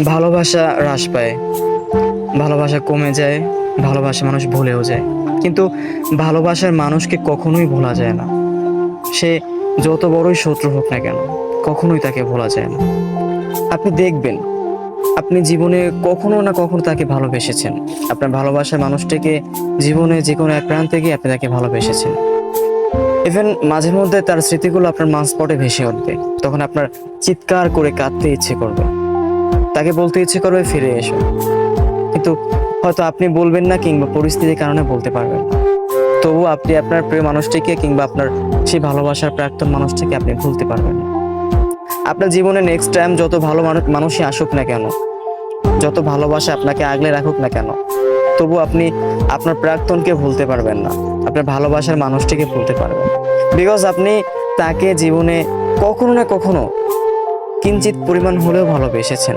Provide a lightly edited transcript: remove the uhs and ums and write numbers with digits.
ভালোবাসা হ্রাস পায়, ভালোবাসা কমে যায়, ভালোবাসা মানুষ ভুলেও যায়। কিন্তু ভালোবাসার মানুষকে কখনোই ভোলা যায় না। সে যত বড়ই শত্রু হোক না কেন, কখনোই তাকে ভোলা যায় না। আপনি দেখবেন, আপনি জীবনে কখনো না কখনো তাকে ভালোবেসেছেন। আপনার ভালোবাসার মানুষটিকে জীবনে যে কোনো এক প্রান্তে গিয়ে আপনি তাকে ভালোবেসেছেন। ইভেন মাঝে মধ্যে তার স্মৃতিগুলো আপনার মাঝপটে ভেসে উঠবে। তখন আপনার চিৎকার করে কাঁদতে ইচ্ছে করবে, তাকে বলতে ইচ্ছে করবে ফিরে এসো। কিন্তু হয়তো আপনি বলবেন না, কিংবা পরিস্থিতির কারণে বলতে পারবেন না। তবু আপনি আপনার প্রিয় মানুষটিকে কিংবা আপনার সেই ভালোবাসার প্রাক্তন মানুষটিকে আপনি ভুলতে পারবেন না। আপনার জীবনে নেক্সট টাইম যত ভালো মানুষই আসুক না কেন, যত ভালোবাসা আপনাকে আগলে রাখুক না কেন, তবু আপনি আপনার প্রাক্তনকে ভুলতে পারবেন না, আপনার ভালোবাসার মানুষটিকে ভুলতে পারবেন। বিকজ আপনি তাকে জীবনে কখনো না কখনো কিঞ্চিত পরিমাণ হলেও ভালোবেসেছেন।